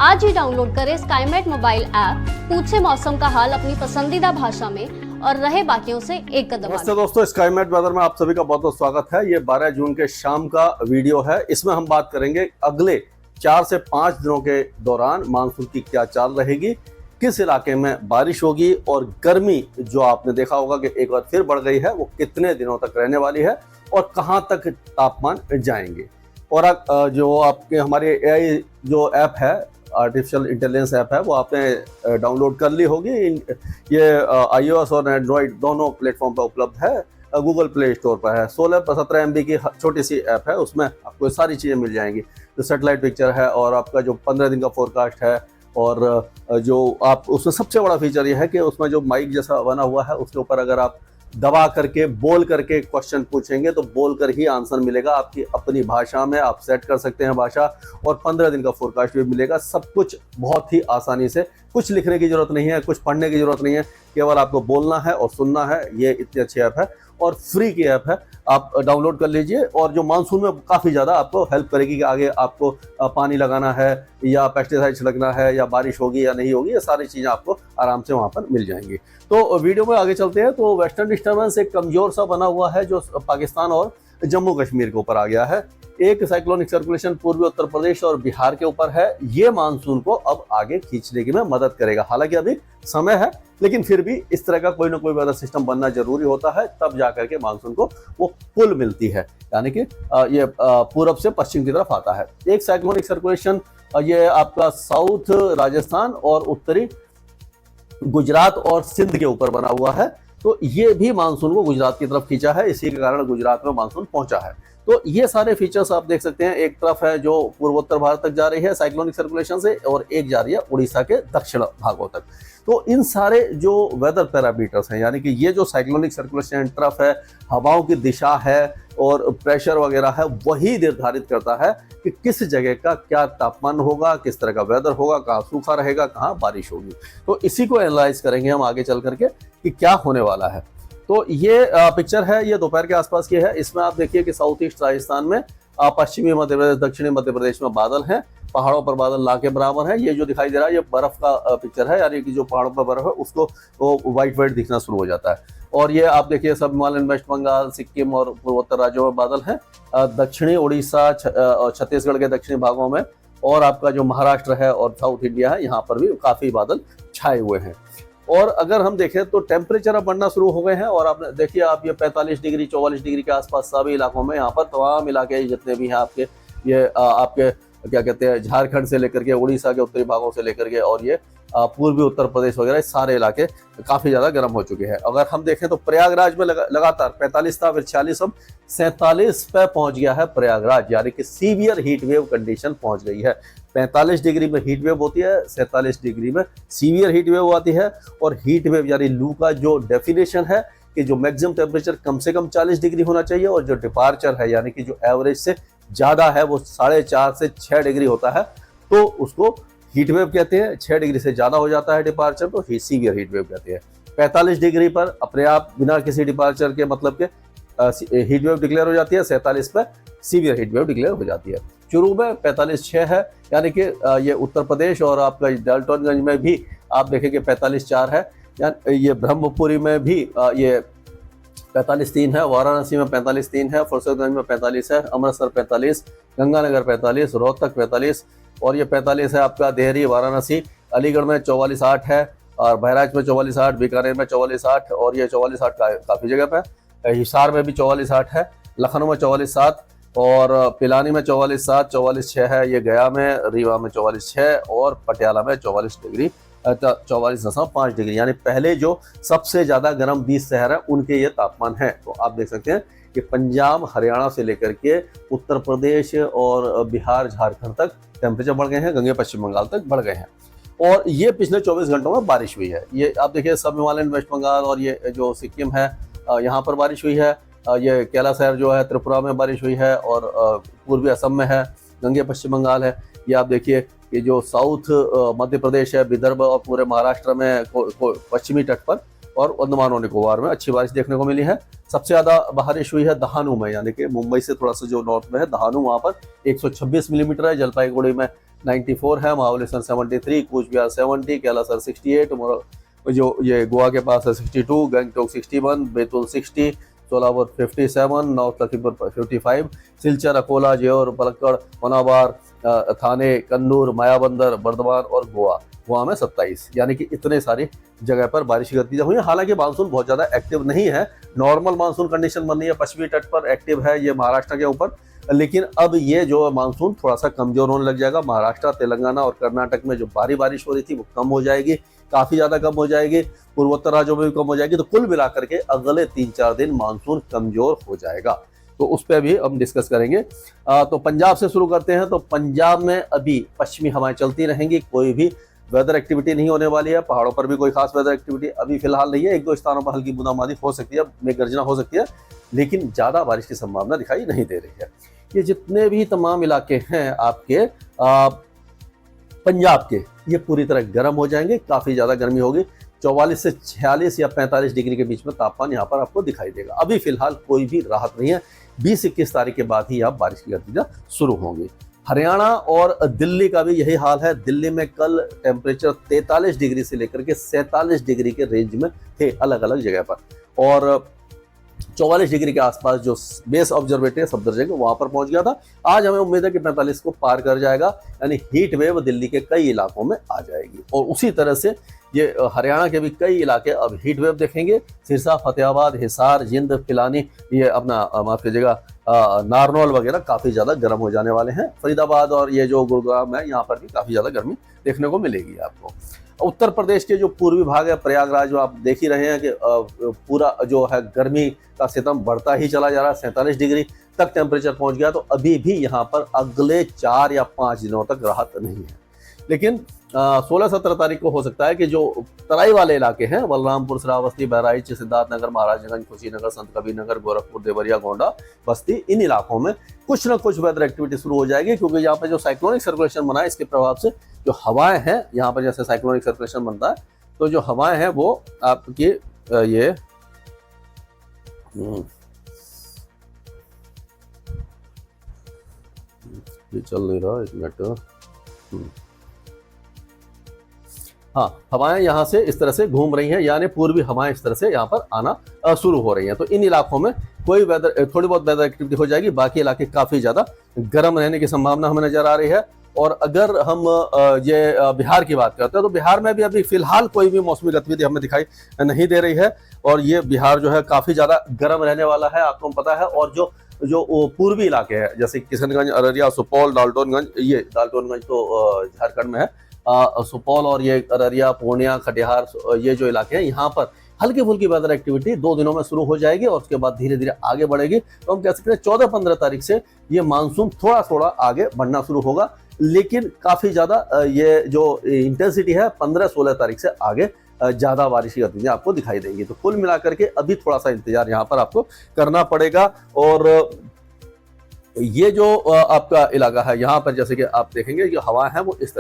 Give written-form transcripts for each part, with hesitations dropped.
आज ही डाउनलोड करें Skymet mobile app, पूछे मौसम का हाल अपनी पसंदीदा भाषा में और रहे बाकियों से एक कदम आगे। दोस्तों, स्काईमेट वेदर में आप सभी का बहुत बहुत स्वागत है। ये 12 जून के शाम का वीडियो है। इसमें हम बात करेंगे अगले 4 से 5 दिनों के दौरान मानसून की क्या चाल रहेगी, किस इलाके में बारिश होगी और गर्मी जो आपने देखा होगा कि एक बार फिर बढ़ गई है, वो कितने दिनों तक रहने वाली है और कहां तक तापमान जाएंगे। और जो आपके हमारे AI जो ऐप है, आर्टिफिशियल इंटेलिजेंस ऐप है, वो आपने डाउनलोड कर ली होगी। ये iOS और एंड्रॉयड दोनों प्लेटफॉर्म पर उपलब्ध है। गूगल प्ले स्टोर पर है। 16-17 MB की छोटी सी ऐप है, उसमें आपको सारी चीज़ें मिल जाएंगी। जो सैटेलाइट पिक्चर है और आपका जो 15 दिन का फोरकास्ट है, और जो आप उसमें सबसे बड़ा फीचर ये है कि उसमें जो माइक जैसा बना हुआ है, उसके ऊपर अगर आप दबा करके बोल करके क्वेश्चन पूछेंगे तो बोल कर ही आंसर मिलेगा। आपकी अपनी भाषा में आप सेट कर सकते हैं भाषा, और 15 दिन का फोरकास्ट भी मिलेगा। सब कुछ बहुत ही आसानी से, कुछ लिखने की जरूरत नहीं है, कुछ पढ़ने की जरूरत नहीं है, केवल आपको बोलना है और सुनना है। ये इतनी अच्छी ऐप है और फ्री की ऐप है, आप डाउनलोड कर लीजिए। और जो मानसून में काफ़ी ज़्यादा आपको हेल्प करेगी कि आगे आपको पानी लगाना है या पेस्टिसाइड्स लगना है या बारिश होगी या नहीं होगी, ये सारी चीज़ें आपको आराम से वहाँ पर मिल जाएंगी। तो वीडियो में आगे चलते हैं। तो वेस्टर्न डिस्टर्बेंस एक कमज़ोर सा बना हुआ है जो पाकिस्तान और जम्मू कश्मीर के ऊपर आ गया है। एक साइक्लोनिक सर्कुलेशन पूर्वी उत्तर प्रदेश और बिहार के ऊपर है। ये मानसून को अब आगे खींचने की में मदद करेगा। हालांकि अभी समय है, लेकिन फिर भी इस तरह का कोई ना कोई वेदर सिस्टम बनना जरूरी होता है, तब जाकर के मानसून को वो पुल मिलती है, यानी कि ये पूरब से पश्चिम की तरफ आता है। एक साइक्लोनिक सर्कुलेशन ये आपका साउथ राजस्थान और उत्तरी गुजरात और सिंध के ऊपर बना हुआ है। तो ये भी मानसून को गुजरात की तरफ खींचा है, इसी के कारण गुजरात में मानसून पहुंचा है। तो ये सारे फीचर्स आप देख सकते हैं। एक तरफ है जो पूर्वोत्तर भारत तक जा रही है साइक्लोनिक सर्कुलेशन से, और एक जा रही है उड़ीसा के दक्षिण भागों तक। तो इन सारे जो वेदर पैरामीटर्स हैं, यानी कि ये जो साइक्लोनिक सर्कुलेशन तरफ है, हवाओं की दिशा है और प्रेशर वगैरह है, वही निर्धारित करता है कि किस जगह का क्या तापमान होगा, किस तरह का वेदर होगा, कहाँ सूखा रहेगा, कहाँ बारिश होगी। तो इसी को एनालाइज करेंगे हम आगे चल करके कि क्या होने वाला है। तो ये पिक्चर है, ये दोपहर के आसपास की है। इसमें आप देखिए कि साउथ ईस्ट राजस्थान में, पश्चिमी मध्य प्रदेश, दक्षिणी मध्य प्रदेश में बादल हैं, पहाड़ों पर बादल ना के बराबर है। ये जो दिखाई दे रहा है ये बर्फ का पिक्चर है, यानी कि जो पहाड़ों पर बर्फ है उसको वो व्हाइट दिखना शुरू हो जाता है। और ये आप देखिए सब हिमालयन, वेस्ट बंगाल, सिक्किम और पूर्वोत्तर राज्यों में बादल हैं। दक्षिणी उड़ीसा और छत्तीसगढ़ के दक्षिणी भागों में, और आपका जो महाराष्ट्र है और साउथ इंडिया है, यहाँ पर भी काफी बादल छाए हुए हैं। और अगर हम देखें तो टेम्परेचर अब बढ़ना शुरू हो गए हैं। और आपने देखिए, आप ये 45 डिग्री 44 डिग्री के आसपास सभी इलाकों में, यहाँ पर तमाम इलाके जितने भी हैं आपके, ये आपके क्या कहते हैं, झारखंड से लेकर के उड़ीसा के उत्तरी भागों से लेकर के और ये पूर्वी उत्तर प्रदेश वगैरह, सारे इलाके काफ़ी ज़्यादा गर्म हो चुके हैं। अगर हम देखें तो प्रयागराज में लगातार 45 था, फिर 46, अब 47 पे पहुंच गया है प्रयागराज, यानी कि सीवियर हीट वेव कंडीशन पहुंच गई है। 45 डिग्री में हीट वेव होती है, 47 डिग्री में सीवियर हीट वेव आती है। और हीट वेव यानी लू का जो डेफिनेशन है कि जो मैक्सिमम टेम्परेचर कम से कम 40 डिग्री होना चाहिए, और जो डिपार्चर है यानी कि जो एवरेज से ज़्यादा है वो 4.5 से 6 डिग्री होता है, तो उसको हीट वेव कहते हैं। 6 डिग्री से ज़्यादा हो जाता है डिपार्चर तो सीवियर हीट वेव कहते हैं। 45 डिग्री पर अपने आप बिना किसी डिपार्चर के मतलब के हीट वेव डिक्लेयर हो जाती है। 47 पर सीवियर हीट वेव डिक्लेयर हो जाती है। चुरू में 45.6 है, यानी कि ये उत्तर प्रदेश और आपका डाल्टनगंज में भी आप देखेंगे 45.4 है। ये ब्रह्मपुरी में भी ये 45.3 है, वाराणसी में 45.3 है, फुर्सतगंज में 45 है, अमृतसर 45, गंगानगर 45, रोहतक 45, और ये 45 है आपका देहरी, वाराणसी। अलीगढ़ में 44.8 है, और बहराइच में 44.8, बीकानेर में 44.8, और ये 44.8 काफ़ी जगह पे। हिसार में भी 44.8 है, लखनऊ में 44.7, और पिलानी में 44.7, 44.6 है। ये गया में, रीवा में 44.6, और पटियाला में 44 डिग्री 44.5 डिग्री, यानी पहले जो सबसे ज़्यादा गर्म 20 शहर हैं उनके ये तापमान है। तो आप देख सकते हैं कि पंजाब, हरियाणा से लेकर के उत्तर प्रदेश और बिहार, झारखंड तक टेम्परेचर बढ़ गए हैं, गंगे पश्चिम बंगाल तक बढ़ गए हैं। और ये पिछले 24 घंटों में बारिश हुई है। ये आप देखिए सब हिमालयन, वेस्ट बंगाल और ये जो सिक्किम है, यहाँ पर बारिश हुई है। ये कैलाशहर जो है त्रिपुरा में बारिश हुई है, और पूर्वी असम में है, गंगे पश्चिम बंगाल है। ये आप देखिए कि जो साउथ मध्य प्रदेश है, विदर्भ और पूरे महाराष्ट्र में पश्चिमी तट पर और अंडमान और निकोबार में अच्छी बारिश देखने को मिली है। सबसे ज्यादा बारिश हुई है दहानू में, यानी कि मुंबई से थोड़ा सा जो नॉर्थ में है दहानू, वहां पर 126 मिलीमीटर है। जलपाईगुड़ी में 94 है, महाबलेश्वर 73, कूच बिहार 70, कैलासर 68, जो ये गोवा के पास है 62, गंगटोक 61, बैतूल 60, सोलापुर 57, नॉर्थ लखीमपुर 55, सिलचर, अकोला, जेवर, पलक्कड़, होनावर, थाने, कन्नूर, मायाबंदर, बर्धमान और गोवा में 27, यानी कि इतने सारी जगह पर बारिश की गतिविधियां हुई है। हालांकि मानसून बहुत ज्यादा एक्टिव नहीं है, नॉर्मल मानसून कंडीशन बन रही है, पश्चिमी तट पर एक्टिव है ये महाराष्ट्र के ऊपर, लेकिन अब ये जो मानसून थोड़ा सा कमजोर होने लग जाएगा। महाराष्ट्र, तेलंगाना और कर्नाटक में जो भारी बारिश हो रही थी वो कम हो जाएगी, काफी ज्यादा कम हो जाएगी, पूर्वोत्तर राज्यों में भी कम हो जाएगी। तो कुल मिलाकर के अगले 3-4 दिन मानसून कमजोर हो जाएगा, तो उस पर भी हम डिस्कस करेंगे। तो पंजाब से शुरू करते हैं। तो पंजाब में अभी पश्चिमी हवाएं चलती रहेंगी, कोई भी वेदर एक्टिविटी नहीं होने वाली है, पहाड़ों पर भी कोई खास वेदर एक्टिविटी अभी फिलहाल नहीं है। 1-2 स्थानों पर हल्की बूंदाबांदी हो सकती है, मेघगर्जना हो सकती है, लेकिन ज्यादा बारिश की संभावना दिखाई नहीं दे रही है। ये जितने भी तमाम इलाके हैं आपके पंजाब के, ये पूरी तरह गर्म हो जाएंगे, काफी ज्यादा गर्मी होगी। 44 से 46 या 45 डिग्री के बीच में तापमान यहाँ पर आपको दिखाई देगा। अभी फिलहाल कोई भी राहत नहीं है, 20-21 तारीख के बाद ही आप बारिश की गतिविधियां शुरू होंगी। हरियाणा और दिल्ली का भी यही हाल है। दिल्ली में कल टेम्परेचर 43 डिग्री से लेकर के 47 डिग्री के रेंज में थे अलग अलग जगह पर, और 44 डिग्री के आसपास जो बेस ऑब्जर्वेटरी है सफदरजंग वहां पर पहुंच गया था। आज हमें उम्मीद है कि 45 को पार कर जाएगा, यानी हीट वेव दिल्ली के कई इलाकों में आ जाएगी। और उसी तरह से ये हरियाणा के भी कई इलाके अब हीट वेव देखेंगे। सिरसा, फतेहाबाद, हिसार, जिंद, पिलानी, ये अपना माफ कीजिएगा नारनौल वगैरह काफी ज्यादा गर्म हो जाने वाले हैं। फरीदाबाद और ये जो गुरुग्राम है यहाँ पर भी काफी ज्यादा गर्मी देखने को मिलेगी आपको। उत्तर प्रदेश के जो पूर्वी भाग है, प्रयागराज, जो आप देख ही रहे हैं कि पूरा जो है गर्मी का सितम बढ़ता ही चला जा रहा है, 47 डिग्री तक टेम्परेचर पहुंच गया। तो अभी भी यहाँ पर अगले 4 या 5 दिनों तक राहत नहीं है, लेकिन 16-17 तारीख को हो सकता है कि जो तराई वाले इलाके हैं, बलरामपुर, श्रावस्ती, बहराइच, सिद्धार्थनगर, महाराजगंज, कुशीनगर, संत कबीरनगर, गोरखपुर, देवरिया, गोंडा, बस्ती, इन इलाकों में कुछ ना कुछ वेदर एक्टिविटी शुरू हो जाएगी, क्योंकि यहाँ पे जो साइक्लोनिक सर्कुलेशन बना है इसके प्रभाव से जो हवाएं हैं, यहाँ पर जैसे साइक्लोनिक सर्कुलेशन बनता है तो जो हवाएं हैं वो आपकी ये चल नहीं रहा, 1 मिनट। हाँ, हवाएं यहाँ से इस तरह से घूम रही हैं, यानी पूर्वी हवाएं इस तरह से यहाँ पर आना शुरू हो रही हैं। तो इन इलाकों में कोई वेदर, थोड़ी बहुत वेदर एक्टिविटी हो जाएगी, बाकी इलाके काफी ज्यादा गर्म रहने की संभावना हमें नजर आ रही है। और अगर हम ये बिहार की बात करते हैं तो बिहार में भी अभी फिलहाल कोई भी मौसमी गतिविधि हमें दिखाई नहीं दे रही है, और ये बिहार जो है काफी ज्यादा गर्म रहने वाला है, आपको पता है। और जो पूर्वी इलाके हैं जैसे किशनगंज, अररिया, सुपौल, डाल्टनगंज, ये डाल्टनगंज तो झारखंड में है, सुपौल और ये अररिया, पूर्णिया, कटिहार, ये जो इलाके हैं यहाँ पर हल्की फुल्की वेदर एक्टिविटी 2 दिनों में शुरू हो जाएगी, और उसके बाद धीरे धीरे आगे बढ़ेगी। तो हम कह सकते हैं 14-15 तारीख से ये मानसून थोड़ा थोड़ा आगे बढ़ना शुरू होगा, लेकिन काफी ज्यादा ये जो इंटेंसिटी है 15-16 तारीख से आगे ज्यादा बारिश की गतिविधियां आपको दिखाई देंगी। तो कुल मिलाकर के अभी थोड़ा सा इंतजार यहाँ पर आपको करना पड़ेगा। और ये जो आपका इलाका है यहाँ पर जैसे कि आप देखेंगे जो हवा है वो इस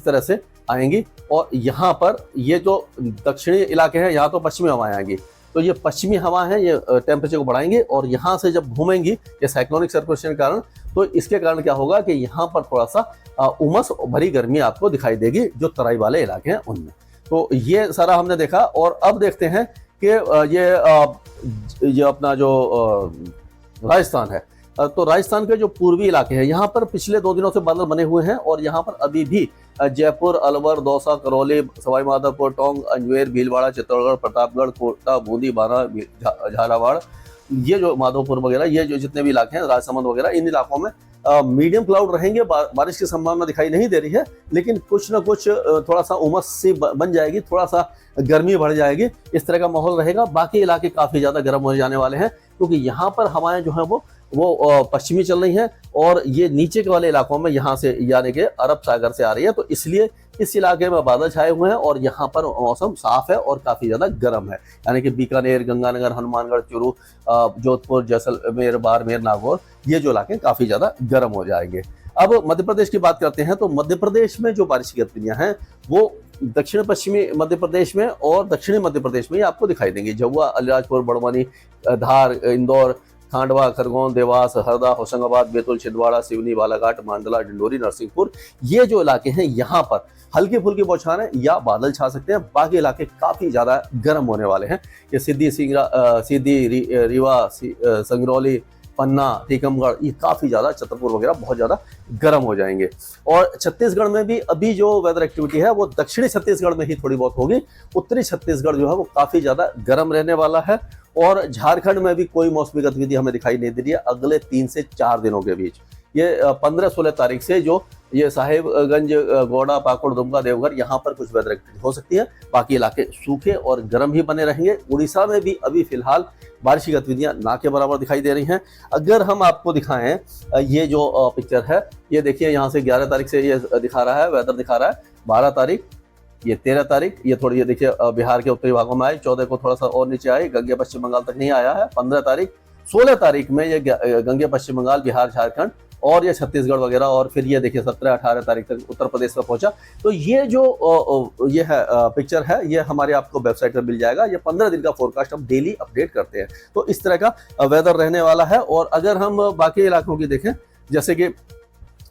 तरह से आएंगी, और यहाँ पर ये जो दक्षिणी इलाके हैं यहाँ तो पश्चिमी हवाएं आएंगी, तो ये पश्चिमी हवा है ये टेम्परेचर को बढ़ाएंगे, और यहाँ से जब घूमेंगी ये साइक्लोनिक सर्कुलेशन के कारण, तो इसके कारण क्या होगा कि यहाँ पर थोड़ा सा उमस भरी गर्मी आपको दिखाई देगी जो तराई वाले इलाके हैं उनमें। तो ये सारा हमने देखा, और अब देखते हैं कि ये अपना जो राजस्थान है, तो राजस्थान के जो पूर्वी इलाके हैं यहाँ पर पिछले 2 दिनों से बादल बने हुए हैं, और यहाँ पर अभी भी जयपुर, अलवर, दौसा, करौली, सवाई माधोपुर, टोंक, अजमेर, भीलवाड़ा, चित्तौड़गढ़, प्रतापगढ़, कोटा, बूंदी, बाना, झालावाड़, ये जो माधोपुर वगैरह, ये जो जितने भी इलाके हैं, राजसमंद वगैरह, इन इलाकों में मीडियम क्लाउड रहेंगे, बारिश की संभावना दिखाई नहीं दे रही है, लेकिन कुछ ना कुछ थोड़ा सा उमस सी बन जाएगी, थोड़ा सा गर्मी बढ़ जाएगी, इस तरह का माहौल रहेगा। बाकी इलाके काफी ज्यादा गर्म हो जाने वाले हैं, क्योंकि यहाँ पर हवाएं जो है वो पश्चिमी चल रही हैं, और ये नीचे के वाले इलाकों में यहाँ से यानी कि अरब सागर से आ रही है, तो इसलिए इस इलाके में बादल छाए हुए हैं, और यहाँ पर मौसम साफ है और काफी ज्यादा गर्म है, यानी कि बीकानेर, गंगानगर, हनुमानगढ़, चूरू, जोधपुर, जैसलमेर, बाड़मेर, नागौर, ये जो इलाके काफी ज्यादा गर्म हो जाएंगे। अब मध्य प्रदेश की बात करते हैं, तो मध्य प्रदेश में जो बारिश की गतिविधियां हैं वो दक्षिण पश्चिमी मध्य प्रदेश में और दक्षिणी मध्य प्रदेश में ये आपको दिखाई देंगी। झाबुआ, अलीराजपुर, बड़वानी, धार, इंदौर, खांडवा, खरगोन, देवास, हरदा, होशंगाबाद, बैतूल, छिंदवाड़ा, सिवनी, बालाघाट, मांडला, डिंडोरी, नरसिंहपुर, ये जो इलाके हैं यहाँ पर हल्की फुल्की बौछारें या बादल छा सकते हैं। बाकी इलाके काफी ज्यादा गर्म होने वाले हैं। ये सीधी, रीवा, संगरौली, पन्ना, टीकमगढ़, ये काफी ज्यादा, छतरपुर वगैरह बहुत ज्यादा गर्म हो जाएंगे। और छत्तीसगढ़ में भी अभी जो वेदर एक्टिविटी है वो दक्षिणी छत्तीसगढ़ में ही थोड़ी बहुत होगी। उत्तरी छत्तीसगढ़ जो है वो काफी ज्यादा गर्म रहने वाला है। और झारखंड में भी कोई मौसमी गतिविधि हमें दिखाई नहीं दे रही है अगले 3 से 4 दिनों के बीच। ये 15-16 तारीख से जो ये साहेबगंज, गोड़ा, पाकुड़, दुमका, देवघर, यहाँ पर कुछ वेदर एक्टिविटी हो सकती है। बाकी इलाके सूखे और गर्म ही बने रहेंगे। उड़ीसा में भी अभी फिलहाल बारिश की गतिविधियां ना के बराबर दिखाई दे रही हैं। अगर हम आपको दिखाएं ये जो पिक्चर है, ये देखिए यहाँ से 11 तारीख से ये दिखा रहा है, वेदर दिखा रहा है। 12 तारीख, ये 13 तारीख, ये थोड़ी, ये देखिए बिहार के उत्तरी भागों में आई, 14 को थोड़ा सा और नीचे आई, गंगे पश्चिम बंगाल तक नहीं आया है। 15 तारीख, 16 तारीख में ये गंगे पश्चिम बंगाल, बिहार, झारखंड और ये छत्तीसगढ़ वगैरह, और फिर ये देखिए 17-18 तारीख तक उत्तर प्रदेश में पहुंचा। तो ये जो ये है पिक्चर है, ये हमारे आपको वेबसाइट पर मिल जाएगा। ये 15 दिन का फोरकास्ट हम डेली अपडेट करते हैं। तो इस तरह का वेदर रहने वाला है। और अगर हम बाकी इलाकों की देखें, जैसे कि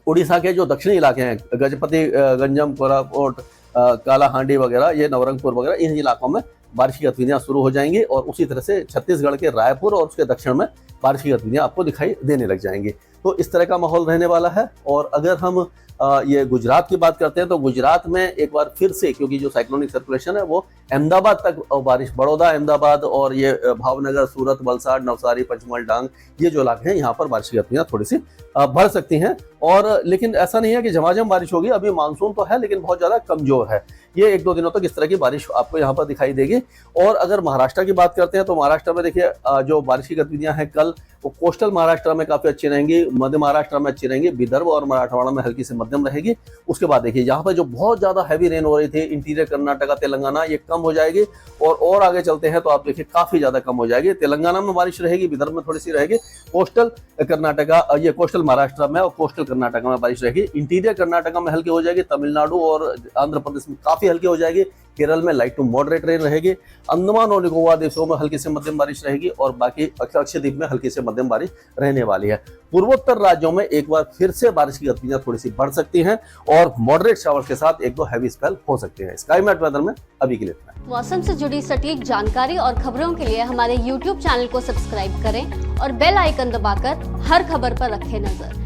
उड़ीसा के जो दक्षिणी इलाके हैं, गजपति, गंजम, कोरापुट, कालाहांडी वगैरह, ये नवरंगपुर वगैरह, इन इलाकों में बारिश की गतिविधियां शुरू हो जाएंगी। और उसी तरह से छत्तीसगढ़ के रायपुर और उसके दक्षिण में बारिश की गतिविधियां आपको दिखाई देने लग जाएंगी। तो इस तरह का माहौल रहने वाला है। और अगर हम ये गुजरात की बात करते हैं तो गुजरात में एक बार फिर से, क्योंकि जो साइक्लोनिक सर्कुलेशन है वो अहमदाबाद तक बारिश, बड़ौदा, अहमदाबाद और ये भावनगर, सूरत, वलसाड़, नवसारी, पंचमहल, डांग, ये जो इलाके हैं यहाँ पर बारिश की गतिविधियां थोड़ी सी बढ़ सकती हैं। और लेकिन ऐसा नहीं है कि झमाझम बारिश होगी। अभी मानसून तो है लेकिन बहुत ज्यादा कमजोर है। ये 1-2 दिनों तक इस तरह की बारिश आपको यहाँ पर दिखाई देगी। और अगर महाराष्ट्र की बात करते हैं तो महाराष्ट्र में देखिए जो बारिश की गतिविधियां हैं कल, वो कोस्टल महाराष्ट्र में काफी अच्छी रहेंगी, मध्य महाराष्ट्र में अच्छी रहेंगी, विदर्भ और मराठवाड़ा में हल्की से मध्यम रहेगी। उसके बाद देखिए यहाँ पर जो बहुत ज्यादा हैवी रेन हो रही थी इंटीरियर कर्नाटका, तेलंगाना, ये कम हो जाएगी। और आगे चलते हैं तो आप देखिए काफी ज्यादा कम हो जाएगी। तेलंगाना में बारिश रहेगी, विदर्भ में थोड़ी सी रहेगी, कोस्टल कर्नाटका, ये कोस्टल महाराष्ट्र में और कोस्टल कर्नाटका में बारिश रहेगी। इंटीरियर कर्नाटका में हल्की हो जाएगी, तमिलनाडु और आंध्र प्रदेश में काफी हल्की हो जाएगी, केरल में लाइट टू मॉडरेट रेन रहेगी, अंडमान और निकोबार द्वीपों में हल्की से मध्यम बारिश रहेगी और बाकी लक्षद्वीप में हल्की से मध्यम बारिश रहने वाली है। पूर्वोत्तर राज्यों में एक बार फिर से बारिश की गतिविधियां थोड़ी सी बढ़ सकती हैं और मॉडरेट शावर के साथ 1-2 हैवी स्पेल हो सकते हैं। स्काईमेट वेदर में अभी के लिए इतना है। मौसम से जुड़ी सटीक जानकारी और खबरों के लिए हमारे YouTube चैनल को सब्सक्राइब करें और बेल आइकन दबाकर हर खबर पर रखें नजर।